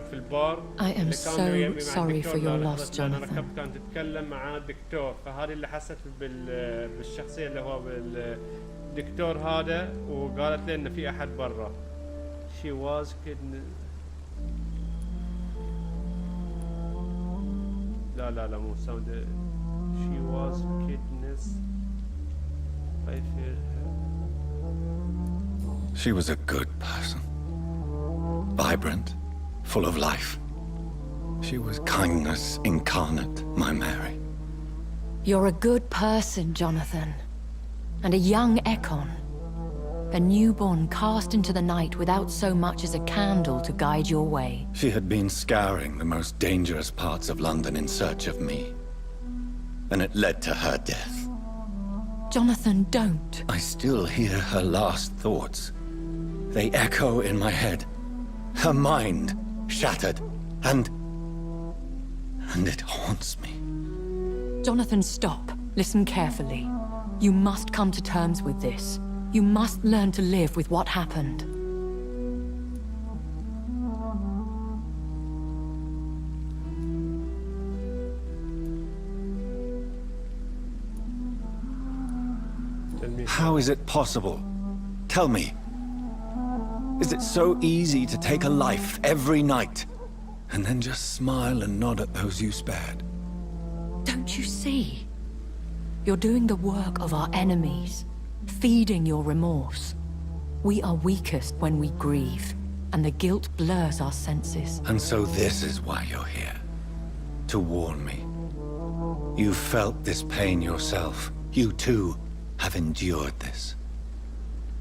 في البار. I am so sorry for your loss, أنا Jonathan. كانت تتكلم مع الدكتور فهذه اللي حست بالشخصية اللي هو بالدكتور هذا وقالت لي إن في أحد برا. She was kidnapped. لا مو ساوند. She was kidnapped. I feel her. She was a good person. Vibrant, full of life. She was kindness incarnate, my Mary. You're a good person, Jonathan. And a young Ekon. A newborn cast into the night without so much as a candle to guide your way. She had been scouring the most dangerous parts of London in search of me. And it led to her death. Jonathan, don't. I still hear her last thoughts. They echo in my head. Her mind shattered. And it haunts me. Jonathan, stop. Listen carefully. You must come to terms with this. You must learn to live with what happened. How is it possible? Tell me. Is it so easy to take a life every night and then just smile and nod at those you spared? Don't you see? You're doing the work of our enemies, feeding your remorse. We are weakest when we grieve, and the guilt blurs our senses. And so this is why you're here. To warn me. You felt this pain yourself. You too have endured this.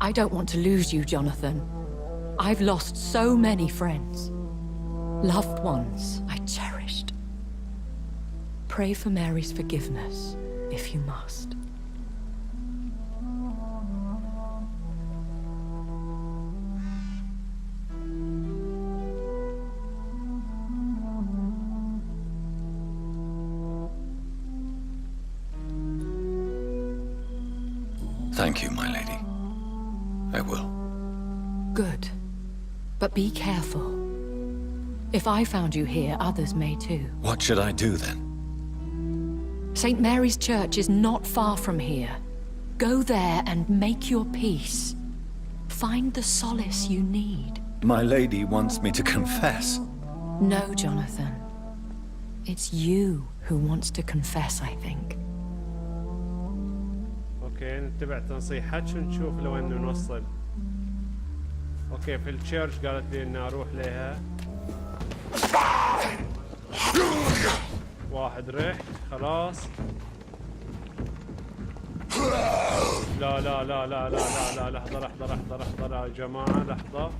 I don't want to lose you, Jonathan. I've lost so many friends. Loved ones I cherished. Pray for Mary's forgiveness, if you must. Thank you, my lady. I will. Good. But be careful. If I found you here, others may too. What should I do then? St. Mary's Church is not far from here. Go there and make your peace. Find the solace you need. My lady wants me to confess. No, Jonathan. It's you who wants to confess, I think. اوكي نتبع تنصيحك ونشوف لوين نوصل. اوكي في التشيرش قالت لي اني اروح لها. واحد رحت خلاص. لا لا لا لا لا لا لا لحظة لحظة لحظة لحظة يا جماعة لحظة.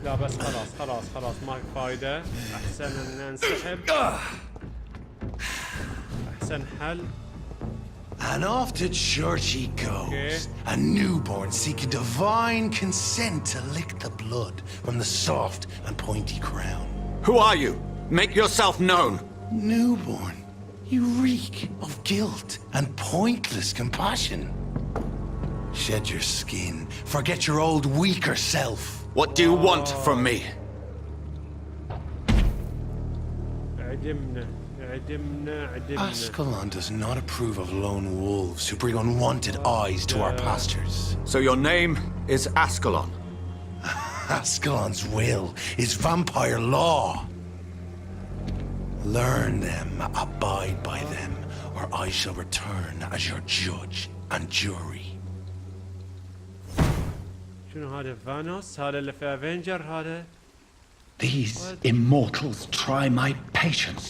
لا بس خلاص خلاص خلاص ما في فايدة. أحسن إن ننسحب. أحسن حل. And off to church he goes, a newborn seeking divine consent to lick the blood from the soft and pointy crown. Who are you? Make yourself known. Newborn, you reek of guilt and pointless compassion. Shed your skin, forget your old weaker self. What do you want from me? Ascalon does not approve of lone wolves who bring unwanted eyes to our pastures. So your name is Ascalon? Ascalon's will is vampire law. Learn them, abide by them, or I shall return as your judge and jury. شنو هذا ثانوس؟ هذا اللي في افنجر هذا؟ These immortals try my patience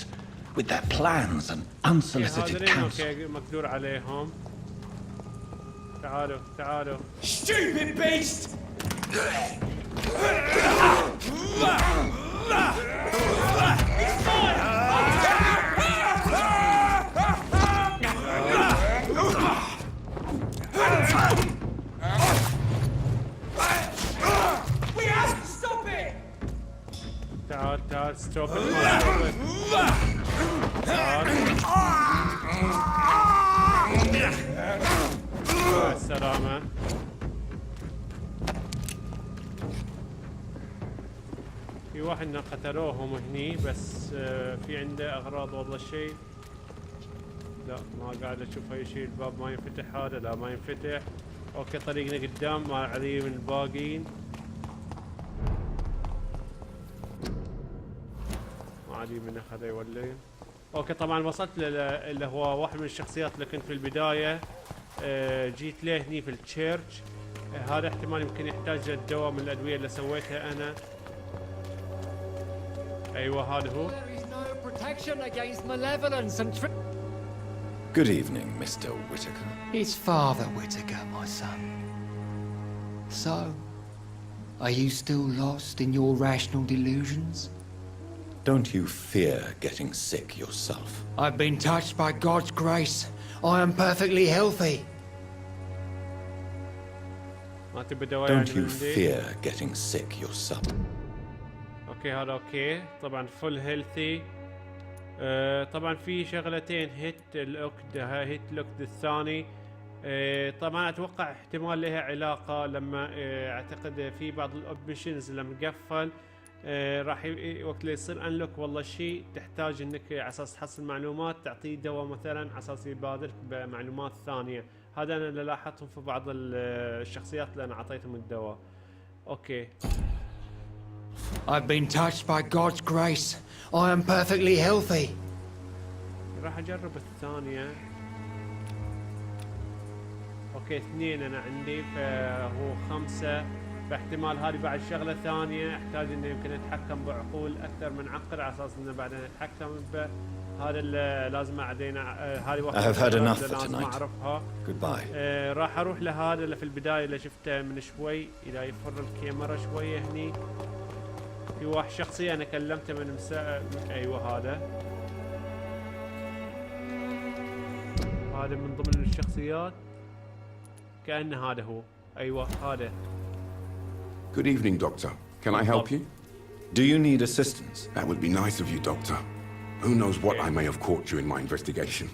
with their plans and unsolicited counsel. مقدور عليهم. تعالوا تعالوا. Stupid beast! We have to stop it! تعال تعال ستوب تعال. السلامة. في واحد قتلوهم هني بس في عنده اغراض والله شيء. لا ما قاعد اشوف اي شيء. الباب ما ينفتح هذا. لا ما ينفتح. اوكي طريقنا قدام ما علي من الباقين. ما علي من هذا يولي. اوكي طبعا وصلت اللي هو واحد من الشخصيات اللي كنت في البداية. جيت له هني في التشيرش. هذا احتمال يمكن يحتاج الدواء من الادوية اللي سويتها انا. ايوه هذا هو. Good evening, Mr. Whitaker. It's Father Whitaker, my son. So, are you still lost in your rational delusions? Don't you fear getting sick yourself? I've been touched by God's grace. I am perfectly healthy. Don't you fear getting sick yourself? اوكي هذا اوكي. طبعا فول هيلثي. طبعا في شغلتين هيت الاوكد هيت الاوكد الثاني. طبعا اتوقع احتمال لها علاقة لما اعتقد في بعض الاوبشنز لما قفل راح وقت اللي يصير انلوك والله شيء تحتاج انك على اساس تحصل معلومات تعطيه دواء مثلا على اساس يبادلك بمعلومات ثانية. هذا انا اللي لاحظتهم في بعض الشخصيات اللي انا اعطيتهم الدواء. اوكي. I've been touched by God's grace. I am perfectly healthy. راح اجرب الثانية. اوكي 2 انا عندي فهو 5. فاحتمال هذه بعد شغلة ثانية احتاج انه يمكن اتحكم بعقول اكثر من عقل على اساس انه بعدين اتحكم بهذا اللي لازم اعدينا. هذه واحدة لازم اعرفها. Goodbye. راح اروح لهذا اللي في البداية اللي شفته من شوي. اذا يفر الكاميرا شوية هني. في واحد شخصية انا كلمته من ايوه هذا من ضمن الشخصيات. كأن هذا هو. ايوه هذا. Good evening, Doctor. Can I help you? Do you need assistance? That would be nice of you, Doctor. Who knows what I may have caught you in my investigation.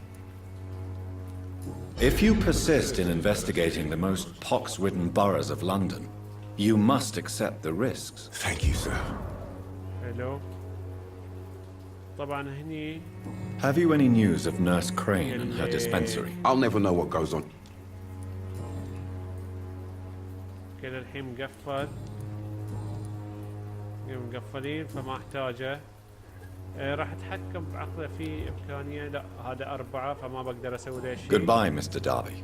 If you persist in investigating the most pox-ridden boroughs of London, you must accept the risks. Thank you, sir. Hello. طبعا هني. Have you any news of Nurse Crane and her dispensary? I'll never know what goes on. كذا الحين مقفل. مقفلين فما احتاجه. راح اتحكم بعقله في امكانيه. لا هذا 4 فما بقدر اسوي له شيء. Goodbye, Mr. Darby.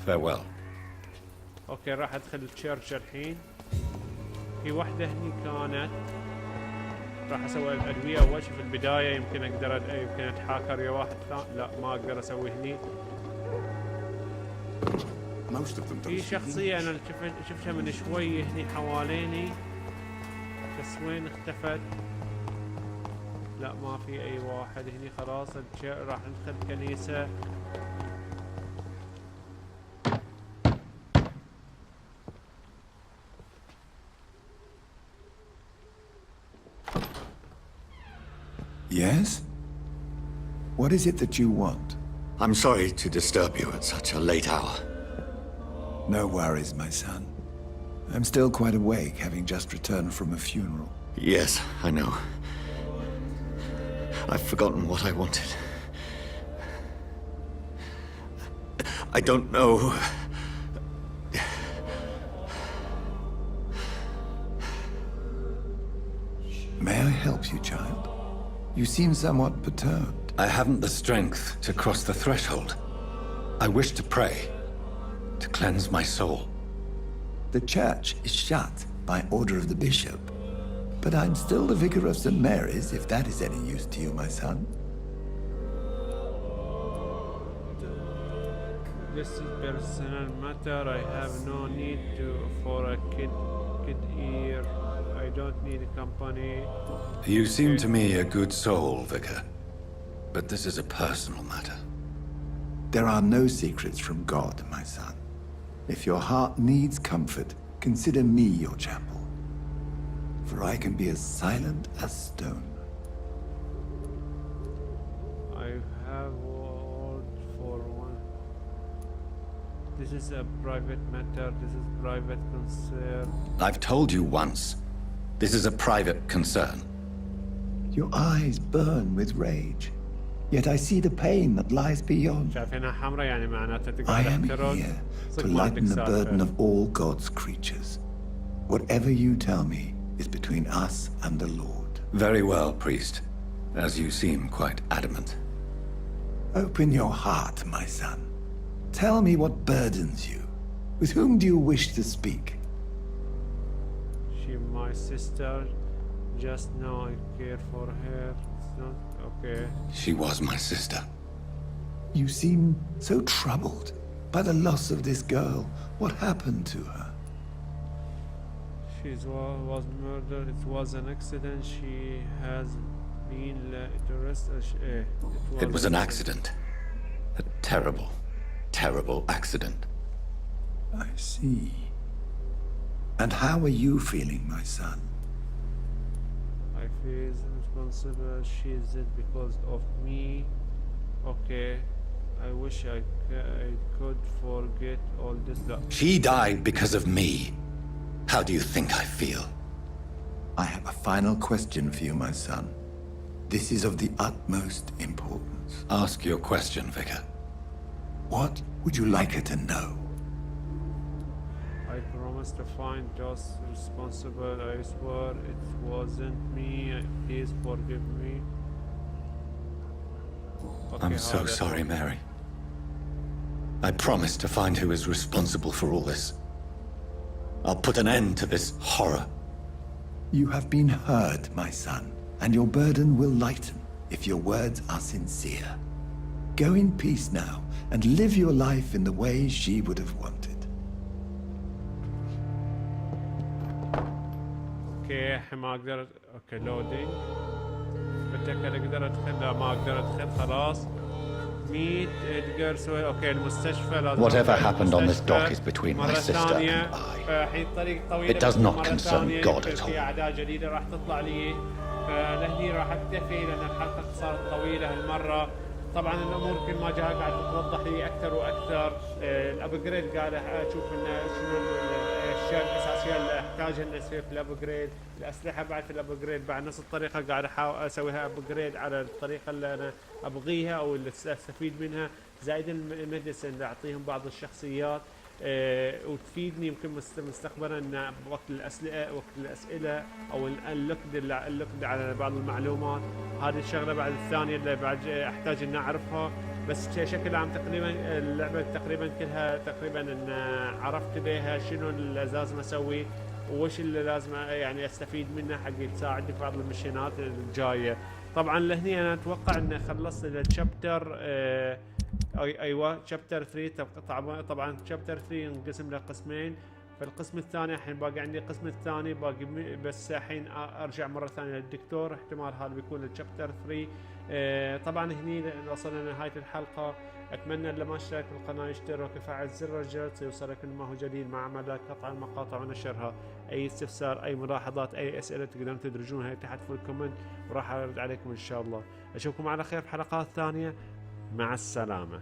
Farewell. اوكي راح ادخل التشيرش الحين. في واحدة هني كانت. راح اسوي الادوية اول شيء في البداية. يمكن اقدر يمكن اتحاكر يا واحد ثاني. لا ما اقدر اسوي هني. في شخصية انا شفتها من شوي هني حواليني. بس وين اختفت؟ لا ما في اي واحد هني. خلاص راح ندخل كنيسة. Yes? What is it that you want? I'm sorry to disturb you at such a late hour. No worries, my son. I'm still quite awake, having just returned from a funeral. Yes, I know. I've forgotten what I wanted. I don't know. May I help you, child? You seem somewhat perturbed. I haven't the strength to cross the threshold. I wish to pray, to cleanse my soul. The church is shut by order of the bishop, but I'm still the vicar of St. Mary's, if that is any use to you, my son. This is personal matter. I have no need for a kid ear. I don't need a company. You seem to me a good soul, Vicar. But this is a personal matter. There are no secrets from God, my son. If your heart needs comfort, consider me your chapel. For I can be as silent as stone. I have word for one. This is a private matter. This is private concern. I've told you once. This is a private concern. Your eyes burn with rage. Yet I see the pain that lies beyond. I am here to lighten the burden of all God's creatures. Whatever you tell me is between us and the Lord. Very well, priest. As you seem quite adamant. Open your heart, my son. Tell me what burdens you. With whom do you wish to speak? She my sister. Just know I care for her. It's not okay. She was my sister. You seem so troubled by the loss of this girl. What happened to her? She was murdered. It was an accident. She has been arrested. It was an accident. A terrible, terrible accident. I see. And how are you feeling, my son? I feel responsible. She did because of me. Okay. I wish I could forget all this. She died because of me. How do you think I feel? I have a final question for you, my son. This is of the utmost importance. Ask your question, Vicar. What would you like her to know? I promise to find those responsible. I swear it wasn't me. Please forgive me. Okay, I'm so sorry, Mary. I promise to find who is responsible for all this. I'll put an end to this horror. You have been heard, my son, and your burden will lighten if your words are sincere. Go in peace now and live your life in the way she would have wanted. اوكي ما اقدر اوكي لودينج بدك اقدر ادخل لا ما اقدر ادخل خلاص ميت ايدكر سوي اوكي المستشفى لازم Whatever happened on this dock is between my sister and I. الحين طريق طويل It does not concern God at all. في اعداء جديده راح تطلع لي فلهني راح اكتفي لان الحلقه صارت طويله هالمره. طبعا الامور كل ما جاء قاعد تتوضح لي اكثر واكثر. الابجريد قاعد اشوف انه شنو الاشياء الاساسيه اللي احتاجها اني اسويها في الابجريد. الاسلحه بعد في الابجريد بعد نفس الطريقه قاعد احاول اسويها ابجريد على الطريقه اللي انا ابغيها او اللي استفيد منها. زائد الميديسن اللي اعطيهم بعض الشخصيات وتفيدني يمكن مستقبلا ان وقت الاسئله او اللقد على بعض المعلومات. هذه الشغله بعد الثانيه اللي بعد احتاج ان اعرفها. بس بشكل عام تقريبا اللعبه تقريبا كلها تقريبا ان عرفت بها شنو اللي لازم اسوي وش اللي لازم يعني استفيد منه حق يساعدني في بعض المشينات الجايه. طبعا لهني انا اتوقع ان خلصت الشابتر ايوه شابتر 3. طبعا شابتر 3 ينقسم لقسمين. فالقسم الثاني الحين باقي عندي القسم الثاني باقي بس الحين ارجع مره ثانيه للدكتور. احتمال هذا بيكون الشابتر 3. طبعا هني وصلنا لنهايه الحلقه. اتمنى اللي ما اشترك بالقناه يشترك ويفعل زر الجرس ليوصلك كل ما هو جديد مع عمل قطع المقاطع ونشرها. اي استفسار اي ملاحظات اي اسئله تقدرون تدرجونها تحت في الكومنت وراح ارد عليكم ان شاء الله. اشوفكم على خير في حلقات ثانيه. مع السلامه.